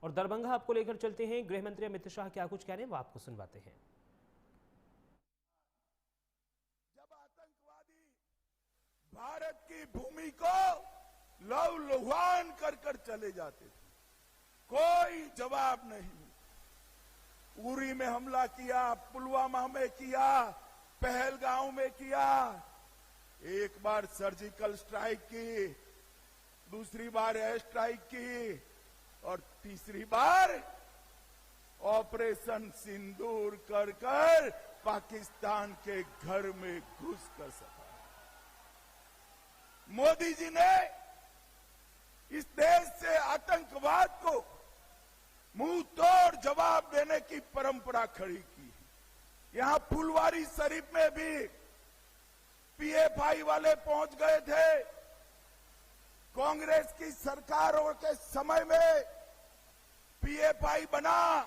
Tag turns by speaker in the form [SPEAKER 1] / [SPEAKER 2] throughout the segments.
[SPEAKER 1] और दरभंगा आपको लेकर चलते हैं। गृह मंत्री अमित शाह क्या कुछ कह रहे हैं वो आपको सुनवाते हैं।
[SPEAKER 2] जब आतंकवादी भारत की भूमि को लहूलुहान कर कर चले जाते थे, कोई जवाब नहीं। उरी में हमला किया, पुलवामा में किया, पहलगांव में किया, एक बार सर्जिकल स्ट्राइक की, दूसरी बार एयर स्ट्राइक की और तीसरी बार ऑपरेशन सिंदूर कर कर पाकिस्तान के घर में घुस कर सका। मोदी जी ने इस देश से आतंकवाद को मुंह तोड़ जवाब देने की परंपरा खड़ी की है। यहां फुलवारी शरीफ में भी पीएफआई वाले पहुंच गए थे। कांग्रेस की सरकारों के समय में पीएफआई बना,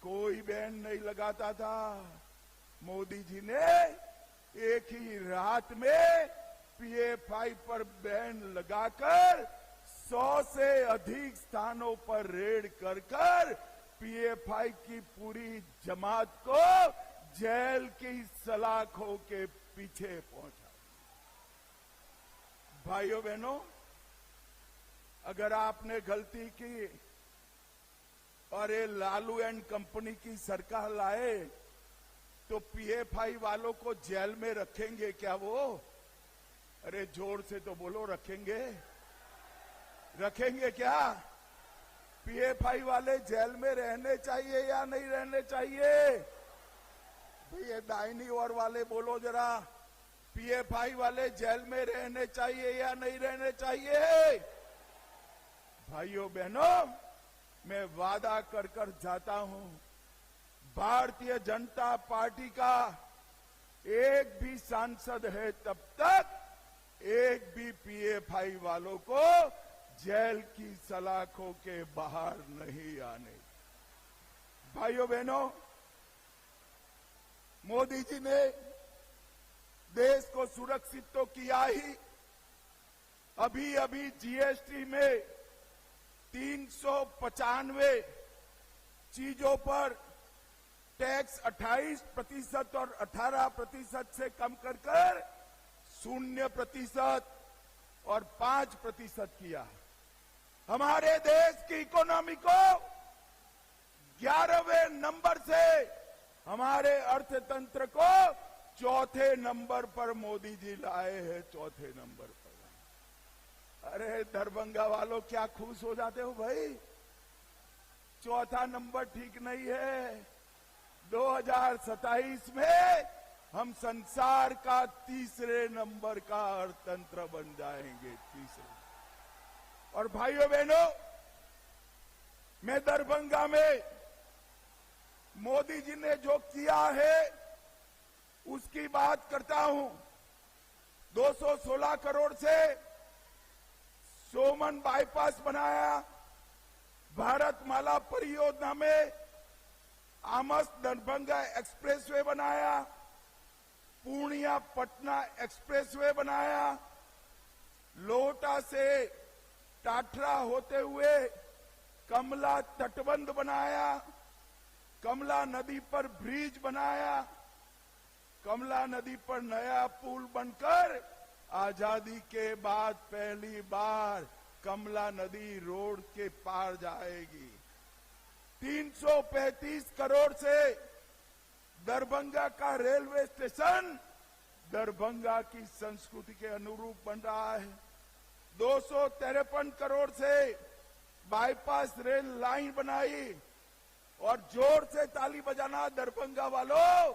[SPEAKER 2] कोई बैन नहीं लगाता था। मोदी जी ने एक ही रात में पीएफआई पर बैन लगाकर 100 से अधिक स्थानों पर रेड कर कर पीएफआई की पूरी जमात को जेल की सलाखों के पीछे पहुंचा। भाइयों बहनों, अगर आपने गलती की और ये लालू एंड कंपनी की सरकार लाए तो पीएफआई वालों को जेल में रखेंगे क्या वो? अरे जोर से तो बोलो, रखेंगे? रखेंगे क्या? पीएफआई वाले जेल में रहने चाहिए या नहीं रहने चाहिए? भैया दाहिनी ओर वाले बोलो जरा, पीएफआई वाले जेल में रहने चाहिए या नहीं रहने चाहिए? भाइयों बहनों, मैं वादा कर कर जाता हूं, भारतीय जनता पार्टी का एक भी सांसद है तब तक एक भी पीएफआई वालों को जेल की सलाखों के बाहर नहीं आने। भाइयों बहनों, मोदी जी ने देश को सुरक्षित तो किया ही, अभी अभी जीएसटी में 395 चीजों पर टैक्स 28% और 18% से कम कर 0% और 5% किया। हमारे देश की इकोनॉमी को 11वें नंबर से हमारे अर्थतंत्र को 4थे नंबर पर मोदी जी लाए हैं, 4थे नंबर पर। अरे दरभंगा वालों, क्या खुश हो जाते हो भाई? 4था नंबर ठीक नहीं है। 2027 में हम संसार का 3रे नंबर का अर्थतंत्र बन जाएंगे, 3रे। और भाइयों बहनों, मैं दरभंगा में मोदी जी ने जो किया है उसकी बात करता हूं। 216 करोड़ से सोमन बाईपास बनाया, भारतमाला परियोजना में आमस दरभंगा एक्सप्रेसवे बनाया, पूर्णिया पटना एक्सप्रेसवे बनाया, लोहटा से टाटरा होते हुए कमला तटबंध बनाया, कमला नदी पर ब्रिज बनाया, कमला नदी पर नया पुल बनकर आजादी के बाद पहली बार कमला नदी रोड के पार जाएगी। 335 करोड़ से दरभंगा का रेलवे स्टेशन दरभंगा की संस्कृति के अनुरूप बन रहा है। 253 करोड़ से बाईपास रेल लाइन बनाई। और जोर से ताली बजाना दरभंगा वालों,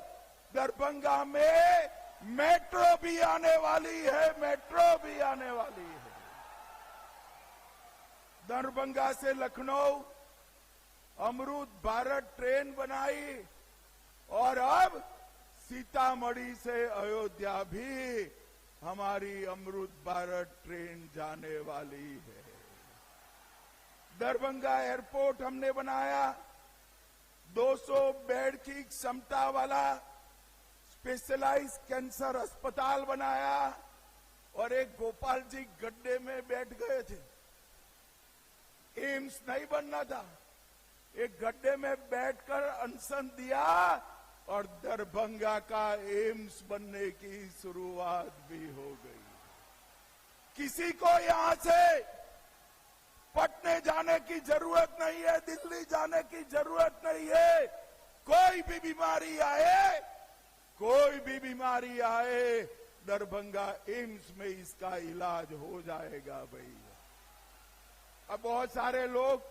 [SPEAKER 2] दरभंगा में मेट्रो भी आने वाली है, मेट्रो भी आने वाली है। दरभंगा से लखनऊ अमृत भारत ट्रेन बनाई और अब सीतामढ़ी से अयोध्या भी हमारी अमृत भारत ट्रेन जाने वाली है। दरभंगा एयरपोर्ट हमने बनाया, 200 बेड की क्षमता वाला स्पेशलाइज्ड कैंसर अस्पताल बनाया और एक गोपाल जी गड्ढे में बैठ गए थे। एम्स नहीं बनना था, एक गड्ढे में बैठकर अनशन दिया और दरभंगा का एम्स बनने की शुरुआत भी हो गई। किसी को यहां से पटने जाने की जरूरत नहीं है, दिल्ली जाने की जरूरत नहीं है। कोई भी बीमारी आए दरभंगा एम्स में इसका इलाज हो जाएगा भैया। अब बहुत सारे लोग,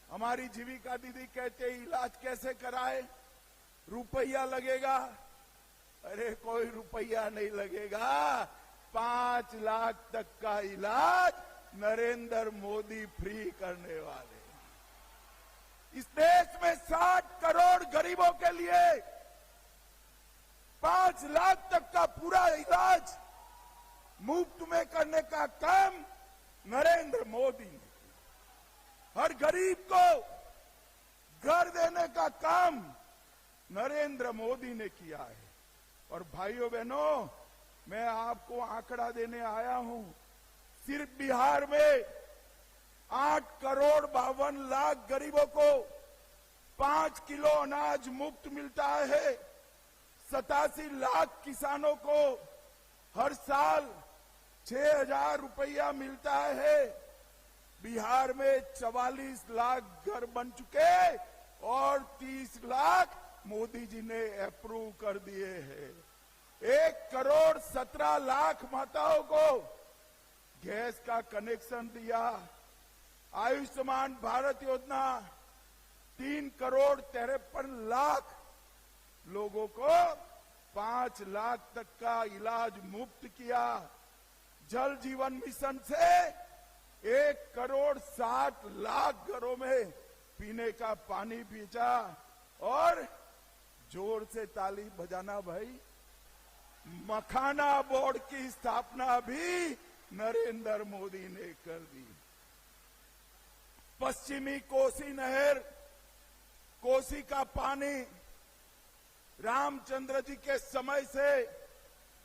[SPEAKER 2] हमारी जीविका दीदी कहते इलाज कैसे कराए, रुपया लगेगा। अरे कोई रुपया नहीं लगेगा, 5 लाख तक का इलाज नरेंद्र मोदी फ्री करने वाले। इस देश में 60 करोड़ गरीबों के लिए 5 लाख तक का पूरा इलाज मुफ्त में करने का काम नरेंद्र मोदी ने किया। हर गरीब को घर देने का काम नरेंद्र मोदी ने किया है। और भाइयों बहनों, मैं आपको आंकड़ा देने आया हूं, सिर्फ बिहार में 8 करोड़ 52 लाख गरीबों को 5 किलो अनाज मुफ्त मिलता है। 87 लाख किसानों को हर साल 6,000 रुपया मिलता है। बिहार में 44 लाख घर बन चुके और 30 लाख मोदी जी ने अप्रूव कर दिए हैं। 1 करोड़ 17 लाख माताओं को गैस का कनेक्शन दिया। आयुष्मान भारत योजना 3 करोड़ 53 लाख लोगों को 5 लाख तक का इलाज मुफ्त किया। जल जीवन मिशन से 1 करोड़ 60 लाख घरों में पीने का पानी भेजा। और जोर से ताली बजाना भाई, मखाना बोर्ड की स्थापना भी नरेंद्र मोदी ने कर दी। पश्चिमी कोसी नहर, कोसी का पानी रामचंद्र जी के समय से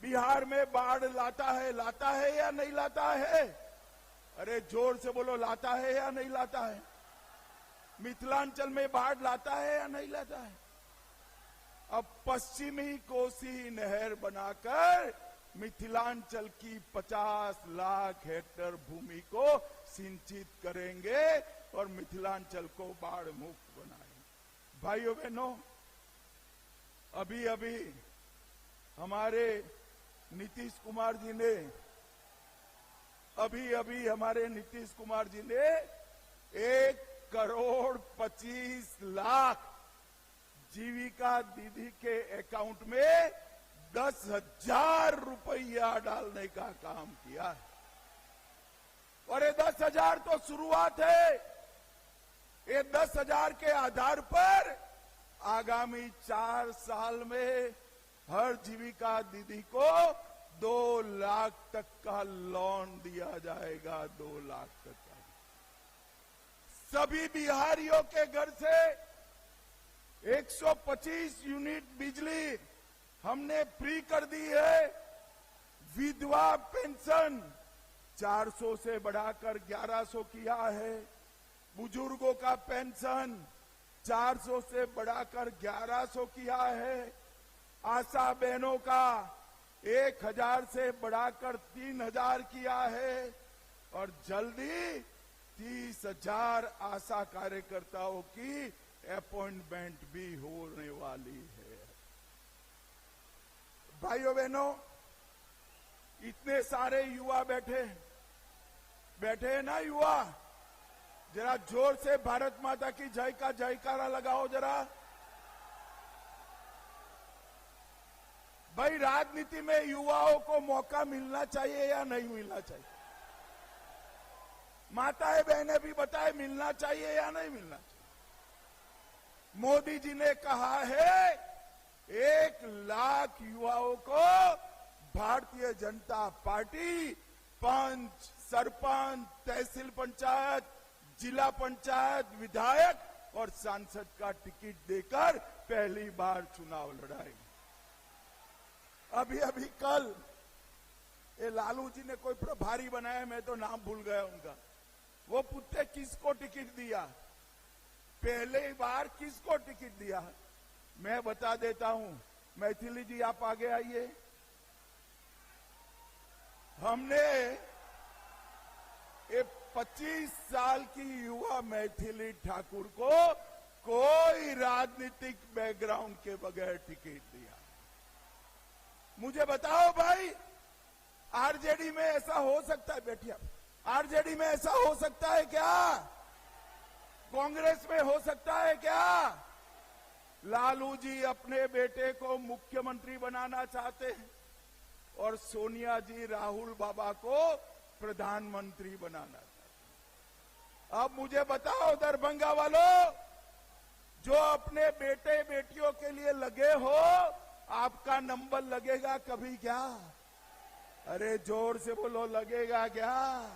[SPEAKER 2] बिहार में बाढ़ लाता है या नहीं लाता है? अरे जोर से बोलो, लाता है या नहीं लाता है? मिथिलांचल में बाढ़ लाता है या नहीं लाता है? अब पश्चिमी कोसी नहर बनाकर मिथिलांचल की 50 लाख हेक्टेयर भूमि को सिंचित करेंगे और मिथिलांचल को बाढ़ मुक्त बनाएंगे। भाइयों बहनों, अभी हमारे नीतीश कुमार जी ने 1 करोड़ 25 लाख जीविका दीदी के अकाउंट में 10,000 रुपया डालने का काम किया है। और ये 10,000 तो शुरुआत है। ये 10,000 के आधार पर आगामी 4 साल में हर जीविका दीदी को 2 लाख तक का लोन दिया जाएगा। 2 लाख तक का। सभी बिहारियों के घर से 125 यूनिट बिजली हमने फ्री कर दी है। विधवा पेंशन 400 से बढ़ाकर 1100 किया है। बुजुर्गों का पेंशन 400 से बढ़ाकर 1100 किया है। आशा बहनों का 1,000 से बढ़ाकर 3,000 किया है। और जल्दी 30,000 आशा कार्यकर्ताओं की अपॉइंटमेंट भी होने वाली है। भाइयों बहनों, इतने सारे युवा बैठे हैं ना युवा, जरा जोर से भारत माता की जय का जयकारा लगाओ जरा। भाई, राजनीति में युवाओं को मौका मिलना चाहिए या नहीं मिलना चाहिए? माताएं बहनें भी बताए, मिलना चाहिए या नहीं मिलना चाहिए? मोदी जी ने कहा है 1 लाख युवाओं को भारतीय जनता पार्टी पंच, सरपंच, तहसील पंचायत, जिला पंचायत, विधायक और सांसद का टिकट देकर पहली बार चुनाव लड़ाएगी। अभी कल ये लालू जी ने कोई प्रभारी बनाया, मैं तो नाम भूल गया उनका, वो पूछते किसको टिकट दिया, पहले बार किसको टिकट दिया। मैं बता देता हूं, मैथिली जी आप आगे आइए। हमने ये 25 साल की युवा मैथिली ठाकुर को कोई राजनीतिक बैकग्राउंड के बगैर टिकट दिया। मुझे बताओ भाई, आरजेडी में ऐसा हो सकता है? बैठिए आप। आरजेडी में ऐसा हो सकता है क्या? कांग्रेस में हो सकता है क्या? लालू जी अपने बेटे को मुख्यमंत्री बनाना चाहते हैं और सोनिया जी राहुल बाबा को प्रधानमंत्री बनाना चाहते हैं। अब मुझे बताओ दरभंगा वालों, जो अपने बेटे बेटियों के लिए लगे हो, आपका नंबर लगेगा कभी क्या? अरे जोर से बोलो, लगेगा क्या?